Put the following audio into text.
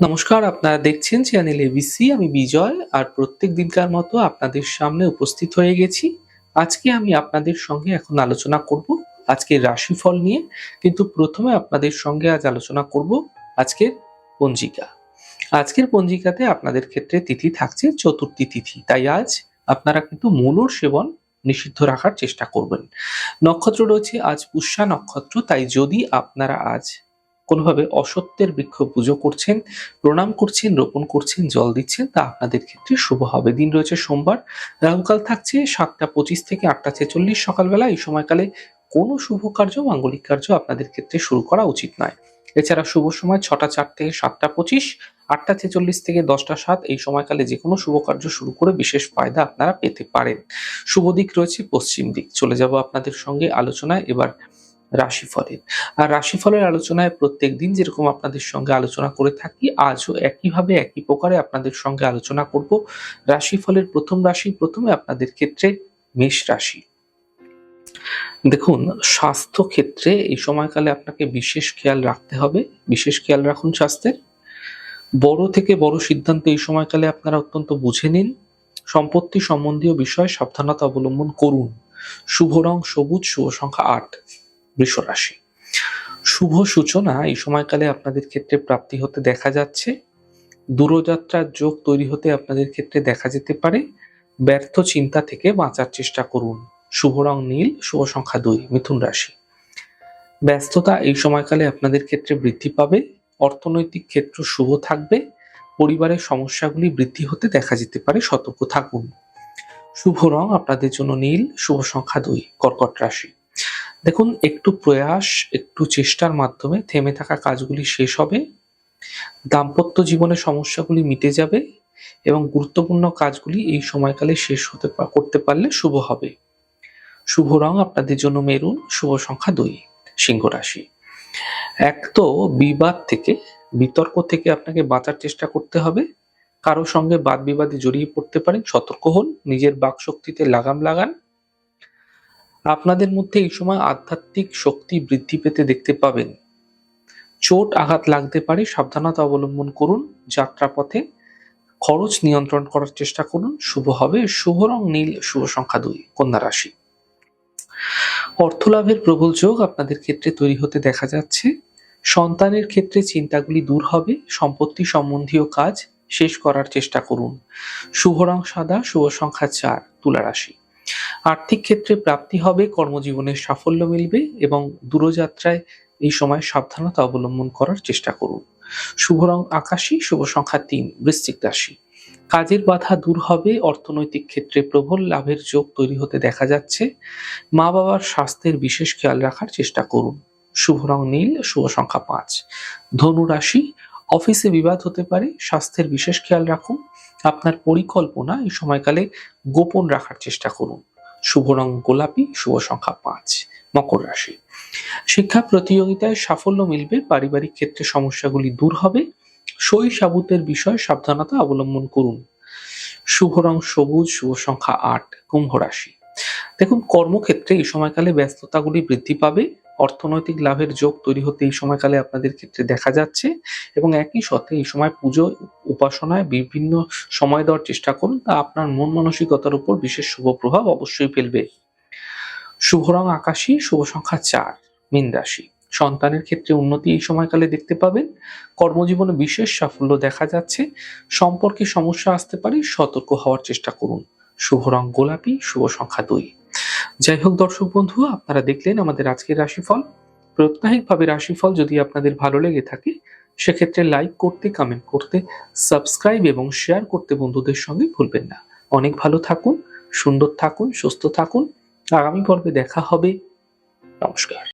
নমস্কার, আপনারা দেখছেন চ্যানেল এবিসি। আমি বিজয় আর প্রত্যেক দিনকার মতো আপনাদের সামনে উপস্থিত হয়ে গেছি। আজকে আমি আপনাদের সঙ্গে এখন আলোচনা করব আজকের রাশিফল নিয়ে। কিন্তু প্রথমে আপনাদের সঙ্গে আজ আলোচনা করব আজকের পঞ্জিকা। আজকের পঞ্জিকাতে আপনাদের ক্ষেত্রে তিথি থাকছে চতুর্থী তিথি। তাই আজ আপনারা কিন্তু মূলর সেবন নিষিদ্ধ রাখার চেষ্টা করবেন। নক্ষত্র রয়েছে আজ পুষ্যা নক্ষত্র। তাই যদি আপনারা আজ কোনোভাবে অসত্যের বৃক্ষ পুজো করছেন, প্রণাম করছেন, রোপণ করছেন, জল দিচ্ছেন, তা আপনাদের ক্ষেত্রে শুভ হবে। দিন রয়েছে সোমবার। রাহুকাল থাকছে 7টা 25 থেকে 8টা 46 সকালবেলা। এই সময়কালে কোনো শুভ কার্য, মাঙ্গলিক কার্য আপনাদের ক্ষেত্রে শুরু করা উচিত নয়। এছাড়া শুভ সময় 6টা 4 থেকে 7টা 25, 8টা 46 থেকে 10টা 7। এই সময়কালে যে কোনো শুভ কার্য শুরু করে বিশেষ ফায়দা আপনারা পেতে পারেন। শুভ দিক রয়েছে পশ্চিম দিক। চলে যাব আপনাদের সঙ্গে আলোচনায় এবার রাশিফলের। আর রাশিফলের আলোচনায় প্রত্যেকদিন যেরকম আপনাদের সঙ্গে আলোচনা করে থাকি, আজও একইভাবে একই প্রকারে আপনাদের সঙ্গে আলোচনা করব। রাশিফলের প্রথম রাশি, প্রথমে আপনাদের ক্ষেত্রে মেষ রাশি। দেখুন, স্বাস্থ্য ক্ষেত্রে এই সময়কালে আপনাকে বিশেষ খেয়াল রাখতে হবে। বিশেষ খেয়াল রাখুন স্বাস্থ্যের। বড় থেকে বড় সিদ্ধান্ত এই সময়কালে আপনারা অত্যন্ত বুঝে নিন। সম্পত্তি সম্বন্ধীয় বিষয়ে সাবধানতা অবলম্বন করুন। শুভ রং সবুজ, শুভ সংখ্যা 8। বৃষ রাশি। শুভ সূচনা এই সময়কালে আপনাদের ক্ষেত্রে প্রাপ্তি হতে দেখা যাচ্ছে। দূরযাত্রার যোগ তৈরি হতে আপনাদের ক্ষেত্রে দেখা যেতে পারে। ব্যর্থ চিন্তা থেকে বাঁচার চেষ্টা করুন। শুভ রং নীল, শুভ সংখ্যা 2। মিথুন রাশি। ব্যস্ততা এই সময়কালে আপনাদের ক্ষেত্রে বৃদ্ধি পাবে। অর্থনৈতিক ক্ষেত্র শুভ থাকবে। পরিবারের সমস্যাগুলি বৃদ্ধি হতে দেখা যেতে পারে, সতর্ক থাকুন। শুভ রং আপনাদের জন্য নীল, শুভ সংখ্যা 2। কর্কট রাশি। দেখুন, একটু প্রয়াস, একটু চেষ্টার মাধ্যমে থেমে থাকা কাজগুলি শেষ হবে। দাম্পত্য জীবনের সমস্যাগুলি মিটে যাবে এবং গুরুত্বপূর্ণ কাজগুলি এই সময়কালে শেষ করতে পারলে শুভ হবে। শুভ রং আপনাদের জন্য মেরুন, শুভ সংখ্যা 2। সিংহ রাশি। এক তো বিবাদ থেকে, বিতর্ক থেকে আপনাকে বাঁচার চেষ্টা করতে হবে। কারো সঙ্গে বাদ বিবাদে জড়িয়ে পড়তে পারেন, সতর্ক হন। নিজের বাকশক্তিতে লাগাম লাগান। আপনাদের মধ্যে এই সময় আধ্যাত্মিক শক্তি বৃদ্ধি পেতে দেখতে পাবেন। চোট আঘাত লাগতে পারে, সাবধানতা অবলম্বন করুন। যাত্রাপথে খরচ নিয়ন্ত্রণ করার চেষ্টা করুন। শুভ হবে। শুভ রং নীল, শুভ সংখ্যা 2। কন্যা রাশি। অর্থলাভের প্রবল যোগ আপনাদের ক্ষেত্রে তৈরি হতে দেখা যাচ্ছে। সন্তানের ক্ষেত্রে চিন্তাগুলি দূর হবে। সম্পত্তি সম্বন্ধীয় কাজ শেষ করার চেষ্টা করুন। শুভ রং সাদা, শুভ সংখ্যা 4। তুলা রাশি। আর্থিক ক্ষেত্রে প্রাপ্তি হবে, কর্মজীবনের সাফল্য মিলবে এবং দূরযাত্রায় এই সময় সাবধানতা অবলম্বন করার চেষ্টা করুন। শুভ রং আকাশী, শুভ সংখ্যা 3। বৃশ্চিক রাশি। কাজের বাধা দূর হবে। অর্থনৈতিক ক্ষেত্রে প্রবল লাভের যোগ তৈরি হতে দেখা যাচ্ছে। মা বাবার স্বাস্থ্যের বিশেষ খেয়াল রাখার চেষ্টা করুন। শুভ রং নীল, শুভ সংখ্যা 5। ধনু রাশি। অফিসে বিবাদ হতে পারে, স্বাস্থ্যের বিশেষ খেয়াল রাখুন। আপনার পরিকল্পনা এই সময়কালে গোপন রাখার চেষ্টা করুন। শুভ রং গোলাপি, শুভ সংখ্যা 5। মকর রাশি। শিক্ষা প্রতিযোগিতায় সাফল্য মিলবে। পারিবারিক ক্ষেত্রে সমস্যাগুলি দূর হবে। সই সাবুতের বিষয়ে সাবধানতা অবলম্বন করুন। শুভ রং সবুজ, শুভ সংখ্যা 8। কুম্ভ রাশি। দেখুন, কর্মক্ষেত্রে এই সময়কালে ব্যস্ততাগুলি বৃদ্ধি পাবে। অর্থনৈতিক লাভের যোগ তৈরি হতে এই সময়কালে আপনাদের ক্ষেত্রে দেখা যাচ্ছে এবং একই সাথে এই সময় পুজো উপাসনায় বিভিন্ন সময় দেওয়ার চেষ্টা করুন। তা আপনার মন মানসিকতার উপর বিশেষ শুভ প্রভাব অবশ্যই ফেলবে। শুভ রং আকাশী, শুভ সংখ্যা 4। মীন রাশি। সন্তানের ক্ষেত্রে উন্নতি এই সময়কালে দেখতে পাবেন। কর্মজীবনে বিশেষ সাফল্য দেখা যাচ্ছে। সম্পর্কে সমস্যা আসতে পারে, সতর্ক হওয়ার চেষ্টা করুন। শুভ রং গোলাপি, শুভ সংখ্যা 2। যাই হোক দর্শক বন্ধু, আপনারা দেখলেন আমাদের আজকের রাশিফল। প্রাত্যহিকভাবে রাশিফল যদি আপনাদের ভালো লেগে থাকে, সেক্ষেত্রে লাইক করতে, কমেন্ট করতে, সাবস্ক্রাইব এবং শেয়ার করতে বন্ধুদের সঙ্গে ভুলবেন না। অনেক ভালো থাকুন, সুন্দর থাকুন, সুস্থ থাকুন। আগামী পর্বে দেখা হবে। নমস্কার।